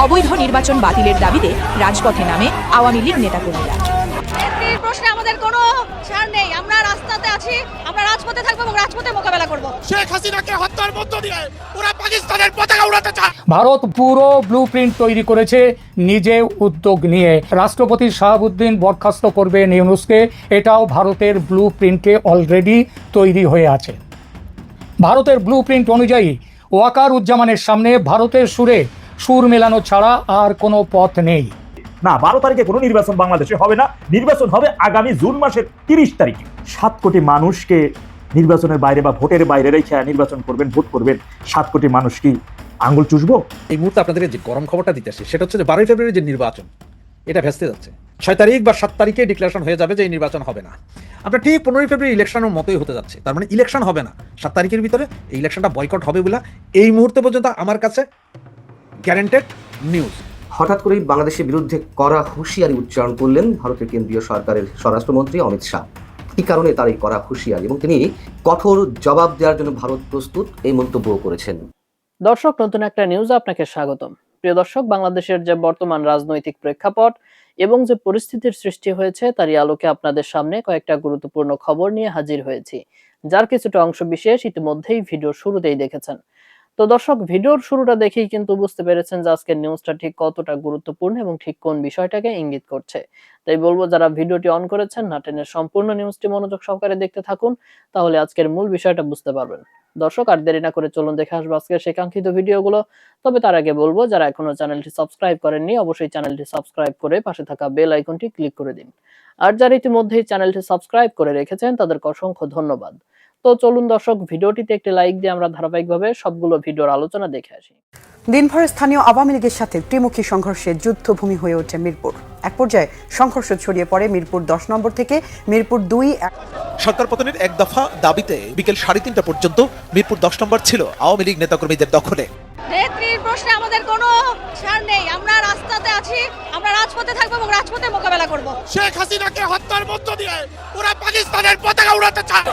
অবৈধ নির্বাচন বাতিলের দাবিতে রাজপথে নামে আওয়ামী লীগ নেতাকর্মীরা। এই প্রশ্নে আমাদের কোনো ছাড় নেই। আমরা রাস্তাতে আছি, আমরা রাজপথে থাকবো এবং রাজপথে মোকাবেলা করব। শেখ হাসিনাকে হত্যার মধ্য দিয়ে ওরা পাকিস্তানের পতাকা উড়াতে চায়। ভারত পুরো ব্লুপ্রিন্ট তৈরি করেছে নিজে উদ্যোগ নিয়ে। রাষ্ট্রপতি শাহাবুদ্দিন বরখাস্ত করবেন ইউনূসকে, এটাও ভারতের ব্লুপ্রিন্টে অলরেডি তৈরি হয়ে আছে। ভারতের ব্লুপ্রিন্ট অনুযায়ী ওয়াকারুজ্জামানের সামনে ভারতের সুরে সুর মেলানো ছাড়া আর কোনো পথ নেই। না, 12 তারিখে কোনো নির্বাচন বাংলাদেশে হবে না। নির্বাচন হবে আগামী জুন মাসের 30 তারিখে। 7 কোটি মানুষকে নির্বাচনের বাইরে বা ভোটের বাইরে রেখে নির্বাচন করবেন, ভোট করবেন। 7 কোটি মানুষ কি আঙ্গুল চুষবো? এই মুহূর্তে আপনাদের যে গরম খবরটা দিতেছে সেটা হচ্ছে যে 12 ফেব্রুয়ারি যে নির্বাচন, এটা ভেস্তে যাচ্ছে। 6 তারিখ বা 7 তারিখে ডিক্লারেশন হয়ে যাবে যে এই নির্বাচন হবে না। আমরা ঠিক 15 ফেব্রুয়ারি ইলেকশনের মতোই হতে যাচ্ছে। তার মানে ইলেকশন হবে না, 7 তারিখের ভিতরে এই ইলেকশনটা বয়কট হবে বলে এই মুহূর্তে পর্যন্ত আমার কাছে গ্যারান্টেড নিউজ। হঠাৎ করেই বাংলাদেশের বিরুদ্ধে কড়া হুঁশিয়ারি উচ্চারণ করলেন ভারতের কেন্দ্রীয় সরকারের স্বরাষ্ট্রমন্ত্রী অমিত শাহ। কি কারণে তার এই কড়া হুঁশিয়ারি এবং তিনি কঠোর জবাব দেওয়ার জন্য ভারত প্রস্তুত, এই মন্তব্য করেছেন। দর্শক, নতুন একটা নিউজ আপনাকে স্বাগতম। প্রিয় দর্শক, বাংলাদেশের যে বর্তমান রাজনৈতিক প্রেক্ষাপট এবং যে পরিস্থিতির সৃষ্টি হয়েছে তারই আলোকে আপনাদের সামনে কয়েকটা গুরুত্বপূর্ণ খবর নিয়ে হাজির হয়েছি, যার কিছুটা অংশ বিশেষ ইতিমধ্যেই ভিডিওর শুরুতেই দেখেছেন। তো দর্শক, ভিডিওর শুরুটা দেখেই কিন্তু বুঝতে পেরেছেন যে আজকের নিউজটা ঠিক কতটা গুরুত্বপূর্ণ এবং ঠিক কোন বিষয়টাকে ইঙ্গিত করছে। তাই বলবো, যারা ভিডিওটি অন করেছেন না টেনে সম্পূর্ণ নিউজটি মনোযোগ সহকারে দেখতে থাকুন, তাহলে আজকের মূল বিষয়টা বুঝতে পারবেন। দর্শক, আর দেরি না করে চলুন দেখে আসবো আজকের সেই কাঙ্ক্ষিত ভিডিওগুলো। তবে তার আগে বলবো, যারা এখনো চ্যানেলটি সাবস্ক্রাইব করেননি অবশ্যই চ্যানেলটি সাবস্ক্রাইব করে পাশে থাকা বেল আইকনটি ক্লিক করে দিন। আর যারা ইতিমধ্যেই চ্যানেলটি সাবস্ক্রাইব করে রেখেছেন তাদেরকে অসংখ্য ধন্যবাদ। তো চলুন দর্শক, ভিডিওটিতে একটি লাইক দিয়ে আমরা ধারাবাহিকভাবে সবগুলো ভিডিওর আলোচনা দেখে আসি। দিনভর স্থানীয় আওয়ামী লীগের সাথে ত্রিমুখী সংঘর্ষে যুদ্ধভূমি হয়ে ওঠে মিরপুর। এক পর্যায়ে সংঘর্ষ ছড়িয়ে পড়ে মিরপুর 10 নম্বর থেকে মিরপুর 2। সরকার পতনের এক দফা দাবিতে বিকেল 3:30 পর্যন্ত মিরপুর 10 নম্বর ছিল আওয়ামী লীগ নেতাকর্মীদের দখলে। নেত্রীর প্রশ্নে আমাদের কোনো ছাড় নেই। আমরা রাস্তাতে আছি, আমরা রাজপথে থাকবো এবং রাজপথে মোকাবেলা করব। শেখ হাসিনাকে হত্যার মধ্য দিয়ে ওরা পাকিস্তানের পতাকা উড়াতে চায়।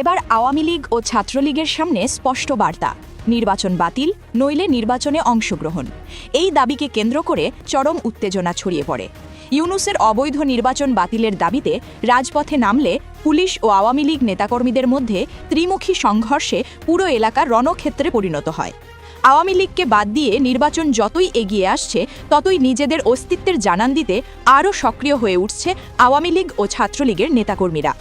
এবার আওয়ামী লীগ ও ছাত্রলীগের সামনে স্পষ্ট বার্তা: নির্বাচন বাতিল, নইলে নির্বাচনে অংশগ্রহণ। এই দাবিকে কেন্দ্র করে চরম উত্তেজনা ছড়িয়ে পড়ে। ইউনূসের অবৈধ নির্বাচন বাতিলের দাবিতে রাজপথে নামলে পুলিশ ও আওয়ামী লীগ নেতাকর্মীদের মধ্যে ত্রিমুখী সংঘর্ষে পুরো এলাকা রণক্ষেত্রে পরিণত হয়। আওয়ামী লীগকে বাদ দিয়ে নির্বাচন যতই এগিয়ে আসছে ততই নিজেদের অস্তিত্বের জানান দিতে আরও সক্রিয় হয়ে উঠছে আওয়ামী লীগ ও ছাত্রলীগের নেতাকর্মীরা।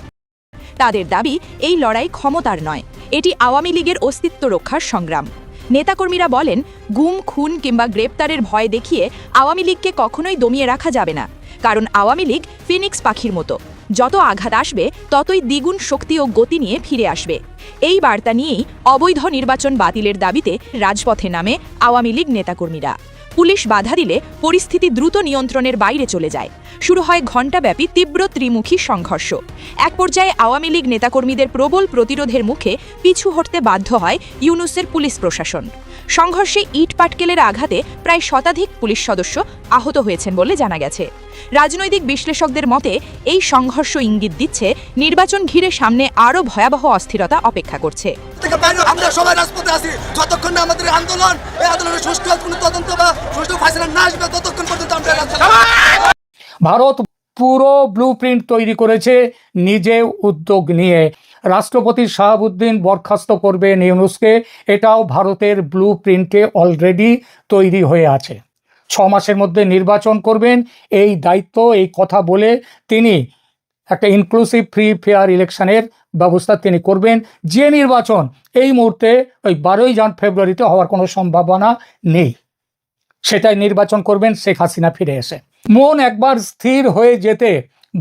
তাদের দাবি, এই লড়াই ক্ষমতার নয়, এটি আওয়ামী লীগের অস্তিত্ব রক্ষার সংগ্রাম। নেতাকর্মীরা বলেন, গুম, খুন কিংবা গ্রেপ্তারের ভয় দেখিয়ে আওয়ামী লীগকে কখনোই দমিয়ে রাখা যাবে না, কারণ আওয়ামী লীগ ফিনিক্স পাখির মতো, যত আঘাত আসবে ততই দ্বিগুণ শক্তি ও গতি নিয়ে ফিরে আসবে। এই বার্তা নিয়েই অবৈধ নির্বাচন বাতিলের দাবিতে রাজপথে নামে আওয়ামী লীগ নেতাকর্মীরা। পুলিশ বাধা দিলে পরিস্থিতি দ্রুত নিয়ন্ত্রণের বাইরে চলে যায়। শুরু হয় ঘণ্টাব্যাপী তীব্র ত্রিমুখী সংঘর্ষ। এক পর্যায়ে আওয়ামী লীগ নেতাকর্মীদের প্রবল প্রতিরোধের মুখে পিছু হটতে বাধ্য হয় ইউনূসের পুলিশ প্রশাসন। সংঘর্ষে ইট পাটকেলের আঘাতে প্রায় শতাধিক পুলিশ সদস্য আহত হয়েছেন বলে জানা গেছে। রাজনৈতিক বিশ্লেষকদের মতে এই সংঘর্ষ ইঙ্গিত দিচ্ছে নির্বাচন ঘিরে সামনে আরও ভয়াবহ অস্থিরতা অপেক্ষা করছে। আমরা সবাই রাজপথে আছি, যতক্ষণ না আমাদের আন্দোলন, এই আন্দোলনের সুষ্ঠু কোনো তদন্ত বা সুষ্ঠু ফাইসলা না আসবে ততক্ষণ পর্যন্ত আমরা ভারত পুরো ব্লুপ্রিন্ট তৈরি করেছে নিজে উদ্যোগ নিয়ে। রাষ্ট্রপতি শাহাবুদ্দিন বরখাস্ত করবেন ইউনূসকে, এটাও ভারতের ব্লুপ্রিন্টে অলরেডি তৈরি হয়ে আছে। 6 মাসের মধ্যে নির্বাচন করবেন, এই দায়িত্ব, এই কথা বলে তিনি একটা ইনক্লুসিভ ফ্রি ফেয়ার ইলেকশনের ব্যবস্থা তিনি করবেন। যে নির্বাচন এই মুহূর্তে ওই 12 ফেব্রুয়ারিতে হওয়ার কোনো সম্ভাবনা নেই, সেটাই নির্বাচন করবেন শেখ হাসিনা ফিরে এসে। মন একবার স্থির হয়ে যেতে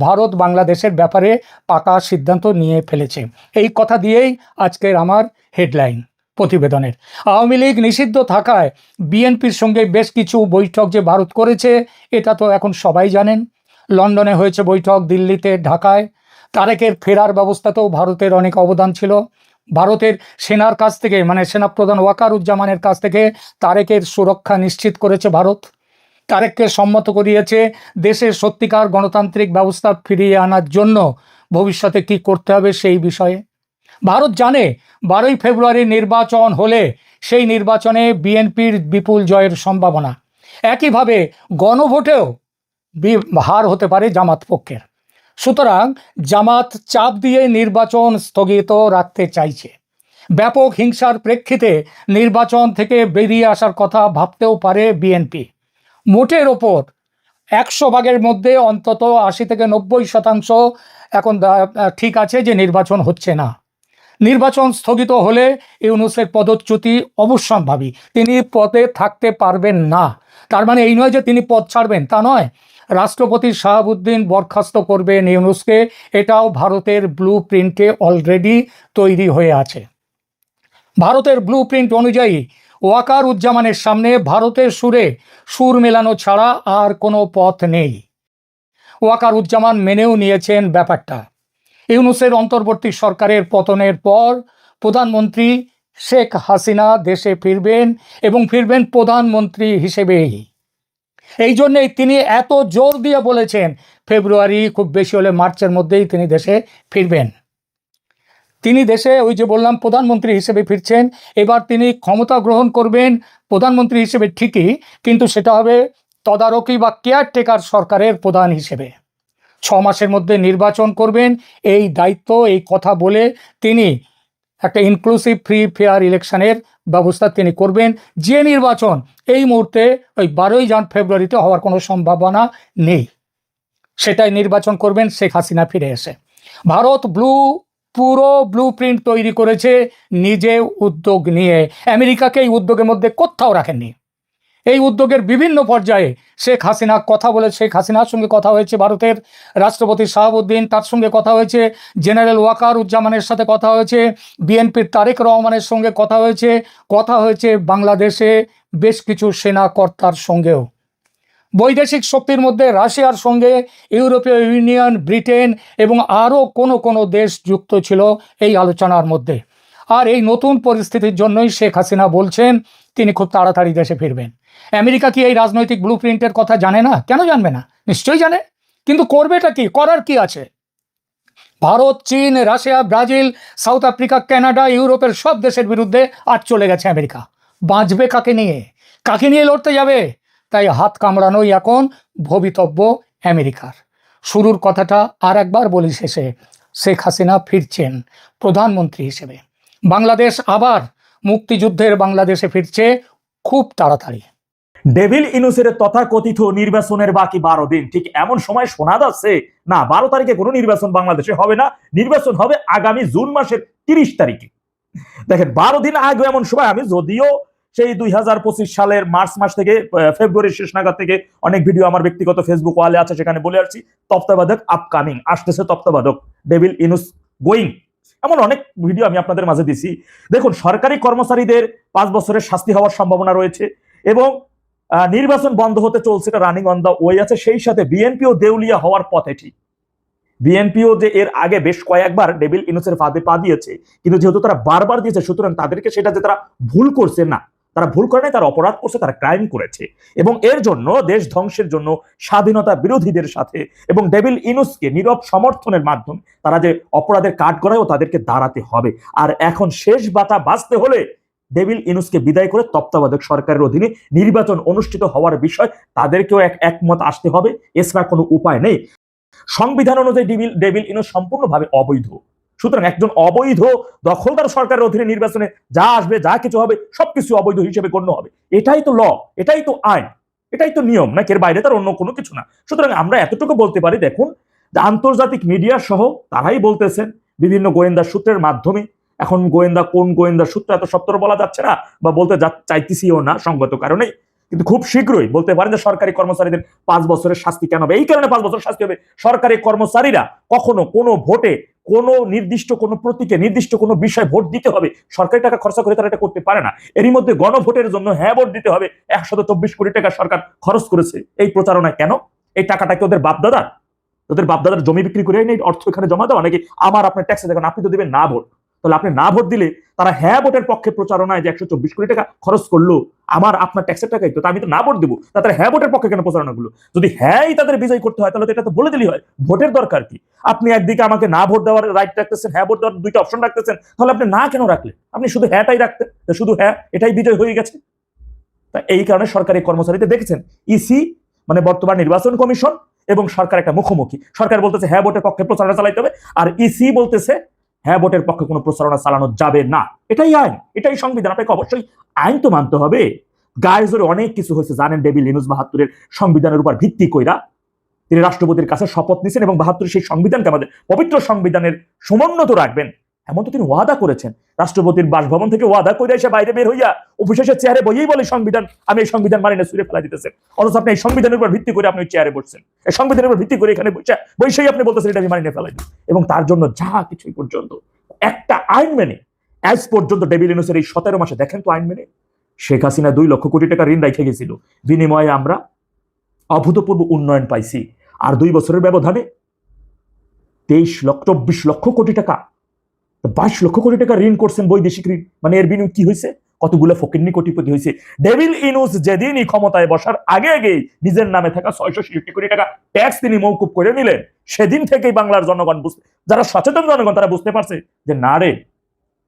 ভারত বাংলাদেশের ব্যাপারে পাকা সিদ্ধান্ত নিয়ে ফেলেছে। এই কথা দিয়েই আজকের আমার হেডলাইন প্রতিবেদনের। আওয়ামী লীগ নিষিদ্ধ থাকায় বিএনপির সঙ্গে বেশ কিছু বৈঠক যে ভারত করেছে এটা তো এখন সবাই জানেন। লন্ডনে হয়েছে বৈঠক, দিল্লিতে, ঢাকায়। তারেকের ফেরার ব্যবস্থাতেও ভারতের অনেক অবদান ছিল। ভারতের সেনার কাছ থেকে, মানে সেনাপ্রধান ওয়াকারুজ্জামানের কাছ থেকে তারেকের সুরক্ষা নিশ্চিত করেছে ভারত। তারেককে সম্মত করিয়েছে দেশের সত্যিকার গণতান্ত্রিক ব্যবস্থা ফিরিয়ে আনার জন্য ভবিষ্যতে কি করতে হবে সেই বিষয়ে। ভারত জানে 12ই ফেব্রুয়ারি নির্বাচন হলে সেই নির্বাচনে বিএনপির বিপুল জয়ের সম্ভাবনা। একইভাবে গণভোটেও হার হতে পারে জামাত পক্ষের। সুতরাং জামাত চাপ দিয়ে নির্বাচন স্থগিত রাখতে চাইছে। ব্যাপক হিংসার প্রেক্ষিতে নির্বাচন থেকে বেরিয়ে আসার কথা ভাবতেও পারে বিএনপি। মোটের ওপর 100 ভাগের মধ্যে অন্তত 80 থেকে 90% এখন ঠিক আছে যে নির্বাচন হচ্ছে না। নির্বাচন স্থগিত হলে ইউনূসের পদচ্যুতি অবশ্যম্ভাবী, তিনি পদে থাকতে পারবেন না। তার মানে এই নয় যে তিনি পদ ছাড়বেন, তা নয়। রাষ্ট্রপতি শাহাবুদ্দিন বরখাস্ত করবেন ইউনূসকে, এটাও ভারতের ব্লু প্রিন্টে অলরেডি তৈরি হয়ে আছে। ভারতের ব্লু প্রিন্ট অনুযায়ী ওয়াকার উজ্জামানের সামনে ভারতের সুরে সুর মেলানো ছাড়া আর কোনো পথ নেই। ওয়াকার উজ্জামান মেনেও নিয়েছেন ব্যাপারটা। ইউনূসের অন্তর্বর্তী সরকারের পতনের পর প্রধানমন্ত্রী শেখ হাসিনা দেশে ফিরবেন এবং ফিরবেন প্রধানমন্ত্রী হিসেবেই। এই জন্যেই তিনি এত জোর দিয়ে বলেছেন ফেব্রুয়ারি, খুব বেশি হলে মার্চের মধ্যেই তিনি দেশে ফিরবেন। তিনি দেশে, ওই যে বললাম, প্রধানমন্ত্রী হিসেবে ফিরছেন। এবার তিনি ক্ষমতা গ্রহণ করবেন প্রধানমন্ত্রী হিসেবে ঠিকই, কিন্তু সেটা হবে তদারকি বা কেয়ারটেকার সরকারের প্রধান হিসেবে। 6 মাসের মধ্যে নির্বাচন করবেন, এই দায়িত্ব, এই কথা বলে তিনি একটা ইনক্লুসিভ ফ্রি ফেয়ার ইলেকশনের ব্যবস্থা তিনি করবেন। যে নির্বাচন এই মুহূর্তে ওই 12ই ফেব্রুয়ারিতে হওয়ার কোনো সম্ভাবনা নেই, সেটাই নির্বাচন করবেন শেখ হাসিনা ফিরে এসে। ভারত পুরো ব্লু প্রিন্ট তৈরি করেছে নিজে উদ্যোগ নিয়ে। আমেরিকাকে এই উদ্যোগের মধ্যে কোথাও রাখেননি। এই উদ্যোগের বিভিন্ন পর্যায়ে শেখ হাসিনা কথা বলে, শেখ হাসিনার সঙ্গে কথা হয়েছে ভারতের রাষ্ট্রপতি শাহাবুদ্দিন, তার সঙ্গে কথা হয়েছে জেনারেল ওয়াকার উজ্জামানের সাথে কথা হয়েছে, বিএনপির তারেক রহমানের সঙ্গে কথা হয়েছে বাংলাদেশে বেশ কিছু সেনা কর্তার সঙ্গেও। বৈদেশিক শক্তির মধ্যে রাশিয়ার সঙ্গে ইউরোপীয় ইউনিয়ন, ব্রিটেন এবং আরও কোনো দেশ যুক্ত ছিল এই আলোচনার মধ্যে। আর এই নতুন পরিস্থিতির জন্যই শেখ হাসিনা বলছেন তিনি খুব তাড়াতাড়ি দেশে ফিরবেন। আমেরিকা কি এই রাজনৈতিক ব্লু প্রিন্টের কথা জানে না? কেন জানবে না? নিশ্চয়ই জানে, কিন্তু করবেটা কি, করার কি আছে? ভারত, চীন, Russia, Brazil, south Africa, Canada, ইউরোপের সব দেশের বিরুদ্ধে আজ চলে গেছে আমেরিকা। বাঁচবে কাকে নিয়ে লড়তে যাবে? তাই হাত কামড়ানোই এখন ভবিতব্য আমেরিকার। শুরুর কথাটা আর একবার বলি শেষে, শেখ হাসিনা ফিরছেন প্রধানমন্ত্রী হিসেবে। বাংলাদেশ আবার মুক্তিযুদ্ধের বাংলাদেশে ফিরছে খুব তাড়াতাড়ি। ডেভিল ইনুসের তথাকথিত নির্বাচনের বাকি 12 দিন, ঠিক এমন সময় শোনা যাচ্ছে না 12 তারিখে কোনো নির্বাচন বাংলাদেশে হবে না, নির্বাচন হবে আগামী জুন মাসের 30 তারিখে। দেখেন, 12 দিন আগে এমন সময়, আমি যদিও সেই 2025 সালের মার্চ মাস থেকে ফেব্রুয়ারির শেষ নাগাদ থেকে অনেক ভিডিও আমার ব্যক্তিগত ফেসবুক ওয়ালে আছে, সেখানে বলে আসছি তত্ত্বাবধায়ক আপকামিং, আসতেছে তত্ত্বাবধায়ক, ডেভিল ইনুস গোয়িং, এমন অনেক ভিডিও আমি আপনাদের মাঝে দিছি। দেখুন, সরকারি কর্মচারীদের 5 বছরের শাস্তি হওয়ার সম্ভাবনা রয়েছে এবং নির্বাচন বন্ধ হতে চলছে, এটা রানিং অন দা ওয়ে আছে। সেই সাথে বিএনপিও দেউলিয়া হওয়ার পথে। ঠিক, বিএনপিও যে এর আগে বেশ কয়েকবার ডেভিল ইনুসের ফাঁদে পা দিয়েছে, কিন্তু যেহেতু তারা বারবার দিয়েছে, সুতরাং তাদেরকে সেটা যে তারা ভুল করছে না, তারা ভুল করে নাই, তারা অপরাধ করছে, তারা ক্রাইম করেছে এবং এর জন্য দেশ ধ্বংসের জন্য স্বাধীনতা বিরোধীদের সাথে এবং ডেভিল ইনুসকে নীরব সমর্থনের মাধ্যমে তারা যে অপরাধের কাঠগড়ায়ও তাদেরকে দাঁড়াতে হবে। আর এখন শেষ বাতা বাঁচতে হলে ডেভিল ইনুসকে বিদায় করে তত্ত্বাবধায়ক সরকারের অধীনে নির্বাচন অনুষ্ঠিত হওয়ার বিষয় তাদেরকেও একমত আসতে হবে, এছাড়া কোনো উপায় নেই। সংবিধান অনুযায়ী ডেভিল ইনুস সম্পূর্ণভাবে অবৈধ। সুতরাং একজন অবৈধ দখলদার সরকারের অধীনে নির্বাচনে যা আসবে, যা কিছু হবে, সবকিছু অবৈধ হিসেবে গণ্য হবে। এটাই তো ল, এটাই তো আইন, এটাই তো নিয়ম, নাকি এর বাইরে তার অন্য কোনো কিছু না। সুতরাং আমরা এতটুকু বলতে পারি, দেখুন, আন্তর্জাতিক মিডিয়া সহ তারাই বলতেছেন বিভিন্ন গোয়েন্দা সূত্রের মাধ্যমে। এখন কোন গোয়েন্দা সূত্র এত সত্তর বলা যাচ্ছে না, বা বলতে চাইতেছিও না সঙ্গত কারণে, কিন্তু খুব শীঘ্রই বলতে পারেন যে সরকারি কর্মচারীদের 5 বছরের শাস্তি কেন হবে। এই কারণে 5 বছর শাস্তি হবে, সরকারি কর্মচারীরা কখনো কোনো ভোটে কোনো নির্দিষ্ট কোনো প্রতীকে নির্দিষ্ট কোনো বিষয় ভোট দিতে হবে, সরকারি টাকা খরচা করে তারা এটা করতে পারে না। এরই মধ্যে গণভোটের জন্য হ্যাঁ ভোট দিতে হবে 124 কোটি টাকা সরকার খরচ করেছে এই প্রচারণায়। কেন? এই টাকাটা কি ওদের বাপদাদার জমি বিক্রি করে নেই অর্থ এখানে জমা দেওয়া, নাকি আমার আপনার ট্যাক্সে দেখুন আপনি তো দিবেন না ভোট? তাহলে আপনি না ভোট দিলে তারা হ্যাঁ ভোটের পক্ষে প্রচারণায় যে 124 কোটি টাকা খরচ করলো আমার আপনার ট্যাক্সের টাকাই তো, আমি তো না ভোট দেবো, তারা হ্যাঁ ভোটের পক্ষে কেন প্রচারণাগুলো? যদি হ্যাঁই তাদের বিজয় করতে হয় তাহলে তো এটা তো বলে দিলেই হয়, ভোটের দরকার কি? আপনি একদিকে আমাকে না ভোট দেওয়ার রাইট রাখতেছেন, হ্যাঁ ভোট দেওয়ার দুইটা অপশন রাখতেছেন, তাহলে আপনি না কেন রাখলেন? আপনি শুধু হ্যাঁটাই রাখতেন, শুধু হ্যাঁ এটাই বিজয় হয়ে গেছে। তা এই কারণে সরকারি কর্মচারীতে দেখেছেন ইসি মানে বর্তমান নির্বাচন কমিশন এবং সরকার একটা মুখোমুখি। সরকার বলতেছে হ্যাঁ ভোটের পক্ষে প্রচারণা চালাইতে হবে, আর ইসি বলতেছে হ্যাঁ ভোটের পক্ষে কোনো প্রচারণা চালানো যাবে না। এটাই আইন, এটাই সংবিধান। আপনাকে অবশ্যই আইন তো মানতে হবে। গায়ে জোরে অনেক কিছু হয়েছে জানেন। ডেভিল ইনুস ৭২-এর সংবিধানের উপর ভিত্তি কইরা তিনি রাষ্ট্রপতির কাছে শপথ নিয়েছেন এবং ৭২ সেই সংবিধানকে আমাদের পবিত্র সংবিধানের সমুন্নত রাখবেন এমন তো তিনি ওয়াদা করেছেন। রাষ্ট্রপতির বাসভবন থেকে ওয়াদা করে এসে বাইরে বের হইয়া অফিসের চেয়ারে বইয়েই বলে সংবিধান, আমি এই সংবিধান মানি না, ছুঁড়ে ফেলা দিতেছেন। অথচ আপনি এই সংবিধানের উপর ভিত্তি করে আপনি চেয়ারে বসছেন, এই সংবিধানের উপর ভিত্তি করে এখানে বসেই আপনি বলতেছেন এটা আমি মানি না, ফেলাই দিই। এবং তার জন্য যা কিছু পর্যন্ত একটা আইন মেনে আজ পর্যন্ত ডেভিল ইনুসের এই 17 মাসে দেখেন তো আইন মেনে শেখ হাসিনা 2 লক্ষ কোটি টাকা ঋণ রেখে গেছিল, বিনিময়ে আমরা অভূতপূর্ব উন্নয়ন পাইছি। আর 2 বছরের ব্যবধানে 24 লক্ষ কোটি টাকা, 22 লক্ষ কোটি টাকা ঋণ করছেন, বৈদেশিক ঋণ। মানে এর বিনিময়ে কি হয়েছে? কতগুলো ফকিন্নি কোটিপতি হয়েছে। ডেভিল ইনুস যেদিনই ক্ষমতায় বসার আগে আগেই নিজের নামে থাকা 666 কোটি টাকা ট্যাক্স তিনি মওকুফ করে নিলেন। সেদিন থেকেই বাংলার জনগণ যারা সচেতন জনগণ তারা বুঝতে পারছে যে না রে,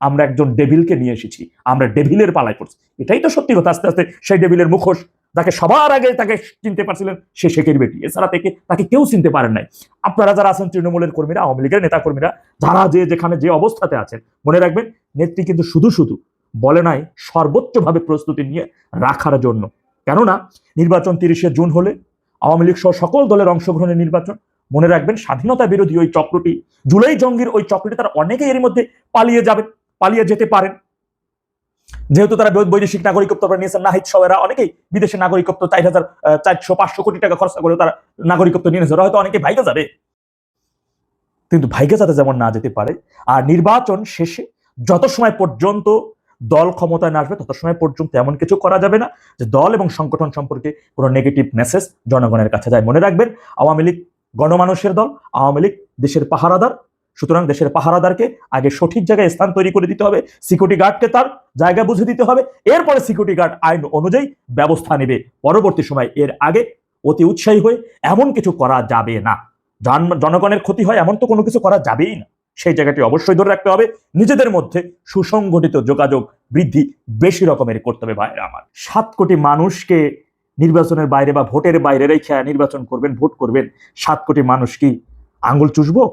আমরা একজন ডেভিলকে নিয়ে এসেছি, আমরা ডেভিলের পালায় পড়ছি। এটাই তো সত্যি কথা। আস্তে আস্তে সেই ডেভিলের মুখোশ যাকে সবার আগে তাকে চিনতে পারছিলেন সে শেখের বেটি, এছাড়া তাকে কেউ চিনতে পারেন নাই। আপনারা যারা আছেন তৃণমূলের কর্মীরা, আওয়ামী লীগের নেতা কর্মীরা, যারা যেখানে যে অবস্থাতে আছেন, মনে রাখবেন নেত্রী কিন্তু শুধু বলে নাই সর্বোচ্চভাবে প্রস্তুতি নিয়ে রাখার জন্য। কেননা নির্বাচন 30শে জুন হলে আওয়ামী লীগ সহ সকল দলের অংশগ্রহণের নির্বাচন। মনে রাখবেন স্বাধীনতা বিরোধী ওই চক্রটি, জুলাই জঙ্গির ওই চক্রটি, তারা অনেকেই এর মধ্যে পালিয়ে যেতে পারেন, যেহেতু তারা বৈদেশিক নাগরিকত্ব নিয়েছেন। নাহিদ সবেরা অনেকেই বিদেশে নাগরিকত্ব 400-500 কোটি টাকা খরচ করে তারা নাগরিকত্ব নিয়ে নিয়েছে, হয়তো অনেকে ভাইগে যাবে। কিন্তু ভাইগে যাতে যেমন না যেতে পারে। আর নির্বাচন শেষে যত সময় পর্যন্ত দল ক্ষমতায় না আসবে তত সময় পর্যন্ত এমন কিছু করা যাবে না যে দল এবং সংগঠন সম্পর্কে কোনো নেগেটিভ মেসেজ জনগণের কাছে যায়। মনে রাখবেন আওয়ামী লীগ গণমানুষের দল, আওয়ামী লীগ দেশের পাহারাদার। সুতরাং দেশের পাহারাদারকে আগে সঠিক জায়গায় স্থান তৈরি করে দিতে হবে, সিকিউরিটি গার্ডকে তার জায়গা বুঝে দিতে হবে, এরপরে সিকিউরিটি গার্ড আইন অনুযায়ী ব্যবস্থা নেবে। পরবর্তী সময় এর আগে অতি উৎসাহী হয়ে এমন কিছু করা যাবে না। জনগণের ক্ষতি হয় এমন তো কোনো কিছু করা যাবেই না। সেই জায়গাটি অবশ্যই ধরে রাখতে হবে। নিজেদের মধ্যে সুসংগঠিত যোগাযোগ বৃদ্ধি বেশি রকমের করতে হবে ভাইরা আমার। 7 কোটি মানুষকে নির্বাচনের বাইরে বা ভোটের বাইরে রেখে নির্বাচন করবেন, ভোট করবেন, 7 কোটি মানুষ কি আঙ্গুল চুষবো?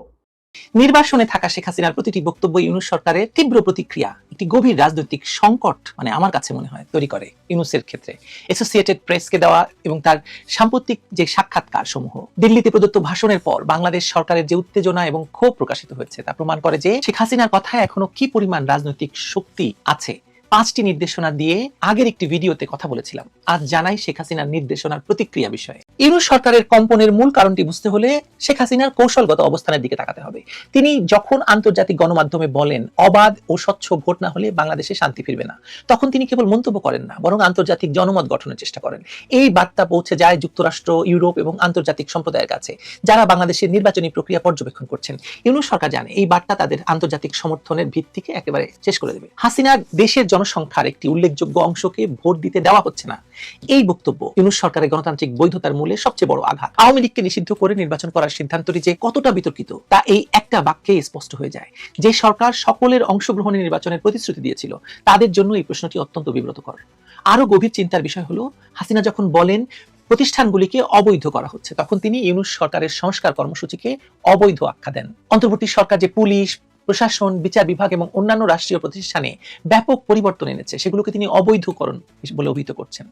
নির্বাসনে থাকা শেখ হাসিনার প্রতিটি বক্তব্য ইউনূস সরকারের তীব্র প্রতিক্রিয়া একটি গভীর রাজনৈতিক সংকট আমার কাছে মনে হয় তৈরি করে ইউনূসের ক্ষেত্রে। অ্যাসোসিয়েটেড প্রেসকে দেওয়া এবং তার সাম্প্রতিক যে সাক্ষাৎকার সমূহ, দিল্লিতে প্রদত্ত ভাষণের পর বাংলাদেশ সরকারের যে উত্তেজনা এবং ক্ষোভ প্রকাশিত হয়েছে তা প্রমাণ করে যে শেখ হাসিনার কথায় এখনো কি পরিমাণ রাজনৈতিক শক্তি আছে। 5টি নির্দেশনা দিয়ে আগের একটি ভিডিওতে কথা বলেছিলাম। আজ জানাই শেখ হাসিনার নির্দেশনার প্রতিক্রিয়া বিষয়ে। ইউনূস সরকারের কম্পনের মূল কারণটি বুঝতে হলে শেখ হাসিনার কৌশলগত অবস্থানের দিকে তাকাতে হবে। তিনি যখন আন্তর্জাতিক গণমাধ্যমে বলেন অবাধ ও স্বচ্ছ ভোট না হলে বাংলাদেশে শান্তি ফিরবে না, তখন তিনি কেবল মন্তব্য করেন না, বরং আন্তর্জাতিক জনমত গঠনের চেষ্টা করেন। এই বার্তা পৌঁছে যায় যুক্তরাষ্ট্র, ইউরোপ এবং আন্তর্জাতিক সম্প্রদায়ের কাছে, যারা বাংলাদেশের নির্বাচনী প্রক্রিয়া পর্যবেক্ষণ করছেন। ইউনূস সরকার জানে এই বার্তা তাদের আন্তর্জাতিক সমর্থনের ভিত্তিকে একেবারে শেষ করে দেবে। হাসিনার দেশের জনসংখ্যার একটি উল্লেখযোগ্য অংশকে ভোট দিতে দেওয়া হচ্ছে না, এই বক্তব্য ইউনূস সরকারের গণতান্ত্রিক বৈধতার মূলে সবচেয়ে বড় আঘাত। আওয়ামী লীগকে নিষিদ্ধ করে নির্বাচন করার সিদ্ধান্তটি যে কতটা বিতর্কিত তা এই একটা বাক্যে স্পষ্ট হয়ে যায়। যে সরকার সকলের অংশগ্রহণে নির্বাচনের প্রতিশ্রুতি দিয়েছিল তাদের জন্য এই প্রশ্নটি অত্যন্ত বিব্রতকর। আরো গভীর চিন্তার বিষয় হলো হাসিনা যখন বলেন প্রতিষ্ঠানগুলিকে অবৈধ করা হচ্ছে, তখন তিনি ইউনূস সরকারের সংস্কার কর্মসূচিকে অবৈধ আখ্যা দেন। অন্তর্বর্তী সরকার যে পুলিশ, প্রশাসন, বিচার বিভাগ এবং অন্যান্য রাষ্ট্রীয় প্রতিষ্ঠানে ব্যাপক পরিবর্তন এনেছে সেগুলোকে তিনি অবৈধকরণ বলে অভিহিত করছেন।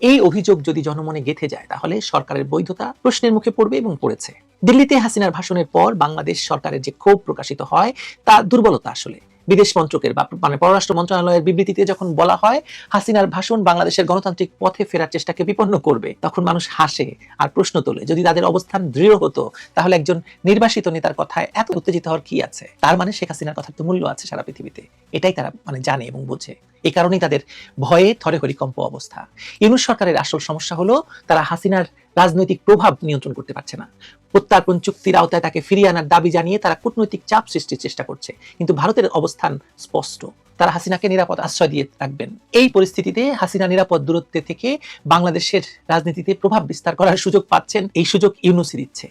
এই অভিযোগ যদি জনমনে গেঁথে যায় তাহলে সরকারের বৈধতা প্রশ্নের মুখে পড়বে এবং পড়েছে। দিল্লিতে হাসিনার ভাষণের পর বাংলাদেশ সরকারের যে ক্ষোভ প্রকাশিত হয় তা দুর্বলতা। আসলে বিদেশ মন্ত্রকের বা পররাষ্ট্র মন্ত্রণালয়ের বিবৃতিতে যখন বলা হয় হাসিনার ভাষণ বাংলাদেশের গণতান্ত্রিক পথে ফেরার চেষ্টাকে বিপন্ন করবে, তখন মানুষ হাসে আর প্রশ্ন তোলে, যদি তাদের অবস্থান দৃঢ় হতো তাহলে একজন নির্বাসিত নেতার কথায় এত উত্তেজিত হওয়ার কি আছে? তার মানে শেখ হাসিনার কথার তো মূল্য আছে সারা পৃথিবীতে, এটাই তারা জানে এবং বোঝে। এই কারণেই তাদের ভয়ে থরে হরিকম্প অবস্থা। ইউনূস সরকারের আসল সমস্যা হলো তারা হাসিনার রাজনৈতিক প্রভাব নিয়ন্ত্রণ করতে পারছে না। প্রত্যার্পণ চুক্তির আওতায় তাকে ফিরিয়ে আনার দাবি জানিয়ে তারা কূটনৈতিক চাপ সৃষ্টির চেষ্টা করছে, কিন্তু ভারতের অবস্থান স্পষ্ট, তারা হাসিনাকে নিরাপদ আশ্রয় দিয়ে রাখবেন। এই পরিস্থিতিতে হাসিনা নিরাপদ দূরত্বে থেকে বাংলাদেশের রাজনীতিতে প্রভাব বিস্তার করার সুযোগ পাচ্ছেন, এই সুযোগ ইউনূসই দিচ্ছে।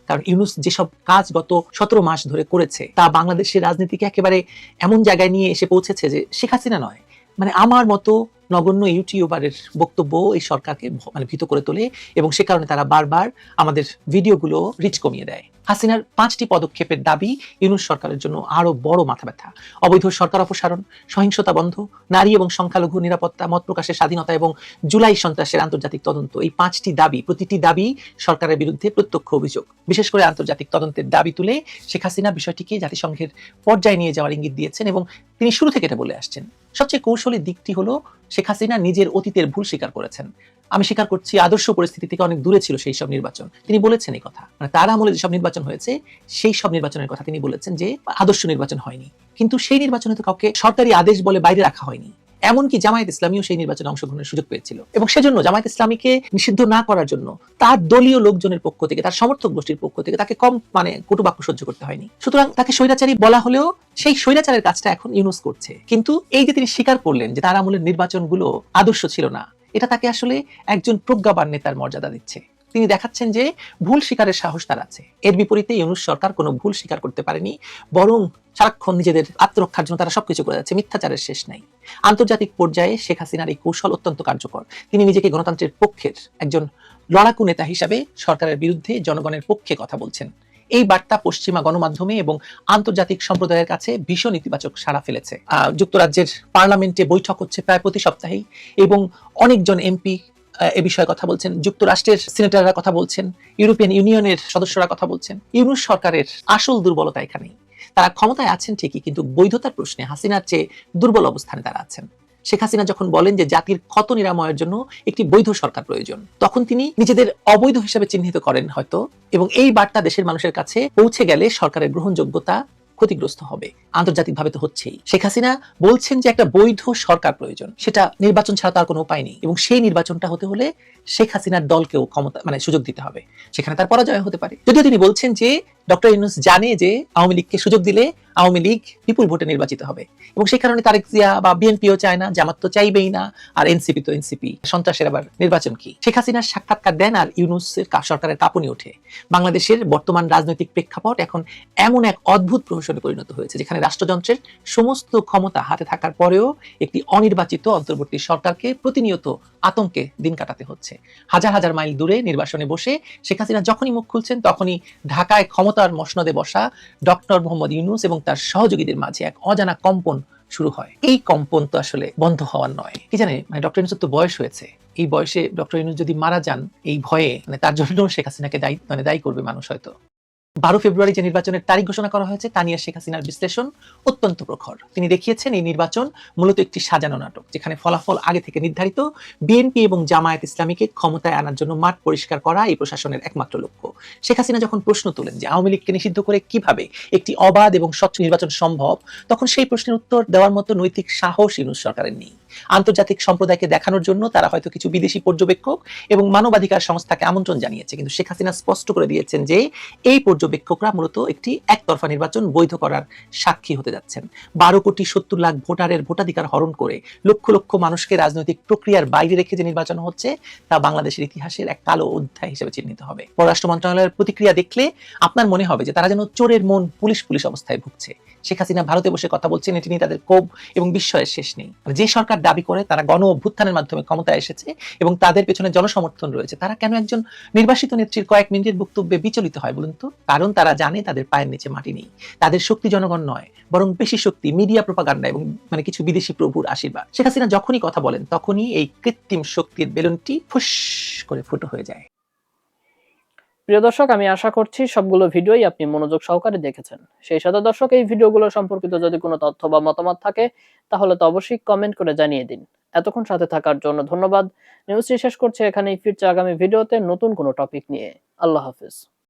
কারণ ইউনূস যেসব কাজ গত 17 মাস ধরে করেছে তা বাংলাদেশের রাজনীতিকে একেবারে এমন জায়গায় নিয়ে এসে পৌঁছেছে যে শেখ হাসিনা নয়, মানে আমার মতো নগণ্য ইউটিউবারের বক্তব্য এই সরকারকে ভীত করে তোলে, এবং সে কারণে তারা বারবার আমাদের ভিডিওগুলো রিচ কমিয়ে দেয়। হাসিনার 5টি পদক্ষেপের দাবি ইউনূস সরকারের জন্য আরো বড় মাথা ব্যথা। অবৈধ সরকার অপসারণ, সহিংসতা বন্ধ, নারী এবং সংখ্যালঘু নিরাপত্তা, মত প্রকাশের স্বাধীনতা এবং জুলাই সন্ত্রাসের আন্তর্জাতিক তদন্ত। এই 5টি দাবি, প্রতিটি দাবি সরকারের বিরুদ্ধে প্রত্যক্ষ অভিযোগ। বিশেষ করে আন্তর্জাতিক তদন্তের দাবি তুলে শেখ হাসিনা বিষয়টিকে জাতিসংঘের পর্যায়ে নিয়ে যাওয়ার ইঙ্গিত দিয়েছেন, এবং তিনি শুরু থেকে এটা বলে আসছেন। সবচেয়ে কৌশলী দিকটি হলো শেখ হাসিনা নিজের অতীতের ভুল স্বীকার করেছেন। আমি স্বীকার করছি আদর্শ পরিস্থিতি থেকে অনেক দূরে ছিল সেই সব নির্বাচন, তিনি বলেছেন এই কথা। মানে তার আমলে যেসব নির্বাচন হয়েছে সেই সব নির্বাচনের কথা তিনি বলেছেন যে আদর্শ নির্বাচন হয়নি, কিন্তু সেই নির্বাচনে তো কাউকে সরকারি আদেশ বলে বাইরে রাখা হয়নি। এমনকি জামায়াত ইসলামীও সেই নির্বাচনে অংশগ্রহণের সুযোগ পেয়েছিল, এবং সেজন্য জামায়াত ইসলামীকে নিষিদ্ধ না করার জন্য তার দলীয় লোকজনের পক্ষ থেকে, তার সমর্থক গোষ্ঠীর পক্ষ থেকে তাকে কম কটুবাক্য সহ্য করতে হয়নি। সুতরাং তাকে স্বৈরাচারী বলা হলেও সেই স্বৈরাচারের কাজটা এখন ইউনূস করছে। কিন্তু এই যে তিনি স্বীকার করলেন যে তার আমলের নির্বাচনগুলো আদর্শ ছিল না, এটা তাকে আসলে একজন প্রজ্ঞাবান নেতার মর্যাদা দিচ্ছে। তিনি দেখাচ্ছেন যে ভুল স্বীকারের সাহস তার আছে। এর বিপরীতে ইউনূস সরকার কোনো ভুল স্বীকার করতে পারেনি, বরং সারাক্ষণ নিজেদের আত্মরক্ষার জন্য তারা সবকিছু করে যাচ্ছে, মিথ্যাচারের শেষ নাই। আন্তর্জাতিক পর্যায়ে শেখ হাসিনার এই কৌশল অত্যন্ত কার্যকর। তিনি নিজেকে গণতন্ত্রের পক্ষের একজন লড়াকু নেতা হিসাবে সরকারের বিরুদ্ধে জনগণের পক্ষে কথা বলছেন। এই বার্তা পশ্চিমা গণমাধ্যমে এবং আন্তর্জাতিক সম্প্রদায়ের কাছে ভীষণ ইতিবাচক সাড়া ফেলেছে। যুক্তরাজ্যের পার্লামেন্টে বৈঠক হচ্ছে প্রায় প্রতি সপ্তাহেই, এবং অনেকজন এমপি এ বিষয়ে কথা বলছেন, যুক্তরাষ্ট্রের সিনেটররা কথা বলছেন, ইউরোপিয়ান ইউনিয়নের সদস্যরা কথা বলছেন। ইউনূস সরকারের আসল দুর্বলতা এখানেই। তারা ক্ষমতায় আছেন ঠিকই, কিন্তু বৈধতার প্রশ্নে হাসিনার চেয়ে দুর্বল অবস্থানে তারা আছেন। শেখ হাসিনা যখন বলেন যে জাতির ক্ষত নিরাময়ের জন্য একটি বৈধ সরকার প্রয়োজন, তখন তিনি নিজেদের অবৈধ হিসেবে চিহ্নিত করেন হয়তো, এবং এই বার্তা দেশের মানুষের কাছে পৌঁছে গেলে সরকারের গ্রহণযোগ্যতা ক্ষতিগ্রস্ত হবে। আন্তর্জাতিকভাবে তো হচ্ছেই। শেখ হাসিনা বলছেন যে একটা বৈধ সরকার প্রয়োজন, সেটা নির্বাচন ছাড়া তার কোনো উপায় নেই, এবং সেই নির্বাচনটা হতে হলে শেখ হাসিনার দলকেও ক্ষমতা সুযোগ দিতে হবে। সেখানে তার পরাজয় হতে পারে। যদিও তিনি বলছেন যে ডক্টর ইউনূস জানে যে আওয়ামী লীগকে সুযোগ দিলে আওয়ামী লীগ বিপুল ভোটে নির্বাচিত হবে, এবং সেই কারণে তারেক জিয়া বা বিএনপিও চায় না, জামাত তো চাইবেই না, আর এনসিপি তো এনসিপি, সন্ত্রাসের আবার নির্বাচন কি। শেখ হাসিনার সাক্ষাৎকার দেন আর ইউনূসের সরকারের কাঁপুনি ওঠে। বাংলাদেশের বর্তমান রাজনৈতিক প্রেক্ষাপট এখন এমন এক অদ্ভুত প্রহসনে পরিণত হয়েছে, যেখানে রাষ্ট্রযন্ত্রের সমস্ত ক্ষমতা হাতে থাকার পরেও একটি অনির্বাচিত অন্তর্বর্তী সরকারকে প্রতিনিয়ত আতঙ্কে দিন কাটাতে হচ্ছে। হাজার হাজার মাইল দূরে নির্বাসনে বসে শেখ হাসিনা যখনই মুখ খুলছেন, তখনই ঢাকায় ক্ষমতার মসনদে বসা ডক্টর মোহাম্মদ ইউনূস এবং তার সহযোগীদের মাঝে এক অজানা কম্পন শুরু হয়। এই কম্পন তো আসলে বন্ধ হওয়ার নয়। কি জানে, ডক্টর ইউনূসের তো বয়স হয়েছে, এই বয়সে ডক্টর ইউনূস যদি মারা যান এই ভয়ে, তার জন্য শেখ হাসিনাকে দায়ী করবে মানুষ হয়তো। 12 ফেব্রুয়ারি যে নির্বাচনের তারিখ ঘোষণা করা হয়েছে তা নিয়ে শেখ হাসিনার বিশ্লেষণ অত্যন্ত প্রখর। তিনি দেখিয়েছেন এই নির্বাচন মূলত একটি সাজানো নাটক, যেখানে ফলাফল আগে থেকে নির্ধারিত। বিএনপি এবং জামায়াত ইসলামীকে ক্ষমতায় আনার জন্য মাঠ পরিষ্কার করা এই প্রশাসনের একমাত্র লক্ষ্য। শেখ হাসিনা যখন প্রশ্ন তোলেন যে আওয়ামী লীগকে নিষিদ্ধ করে কিভাবে একটি অবাধ এবং স্বচ্ছ নির্বাচন সম্ভব, তখন সেই প্রশ্নের উত্তর দেওয়ার মতো নৈতিক সাহস ইউনূস সরকারের নেই। আন্তর্জাতিক সম্প্রদায়কে দেখানোর জন্য তারা হয়তো কিছু বিদেশি পর্যবেক্ষক এবং মানবাধিকার সংস্থাকে আমন্ত্রণ জানিয়েছে, কিন্তু শেখ হাসিনা স্পষ্ট করে দিয়েছেন যে এই পর্যবেক্ষকরা মূলত একটি একতরফা নির্বাচন বৈধ করার সাক্ষী হতে যাচ্ছেন। 12,70,00,000 ভোটারের ভোটাধিকার হরণ করে লক্ষ লক্ষ মানুষকে রাজনৈতিক প্রক্রিয়ার বাইরে রেখে যে নির্বাচন হচ্ছে, তা বাংলাদেশের ইতিহাসের এক কালো অধ্যায় হিসেবে চিহ্নিত হবে। পররাষ্ট্র মন্ত্রণালয়ের প্রতিক্রিয়া দেখলে আপনার মনে হবে যে তারা যেন চোরের মন পুলিশ অবস্থায় ভুগছে। শেখ হাসিনা ভারতে বসে কথা বলছেন, এটি নিয়ে তাদের ক্ষোভ এবং বিস্ময়ের শেষ নেই। যে সরকার দাবি করে তারা গণ অভ্যুত্থানের মাধ্যমে ক্ষমতায় এসেছে এবং তাদের পেছনে জনসমর্থন রয়েছে, তারা কেন একজন নির্বাসিত নেত্রীর কয়েক মিনিটের বক্তব্যে বিচলিত হয় বলুন তো? কারণ তারা জানে তাদের পায়ের নিচে মাটি নেই। তাদের শক্তি জনগণ নয়, বরং বেশি শক্তি মিডিয়া প্রোপাগান্ডা এবং কিছু বিদেশি প্রভুর আশীর্বাদ। শেখ হাসিনা যখনই কথা বলেন, তখনই এই কৃত্রিম শক্তির বেলুনটি ফুস করে ফুটো হয়ে যায়। প্রিয় দর্শক, আমি আশা করছি সবগুলো ভিডিওই আপনি মনোযোগ সহকারে দেখেছেন। সেই সাথে দর্শক, এই ভিডিওগুলো সম্পর্কিত যদি কোনো তথ্য বা মতামত থাকে, তাহলে তো অবশ্যই কমেন্ট করে জানিয়ে দিন। এতক্ষণ সাথে থাকার জন্য ধন্যবাদ। নিউজটি শেষ করছি এখানেই, ফিরছে আগামী ভিডিওতে নতুন কোনো টপিক নিয়ে। আল্লাহ হাফেজ।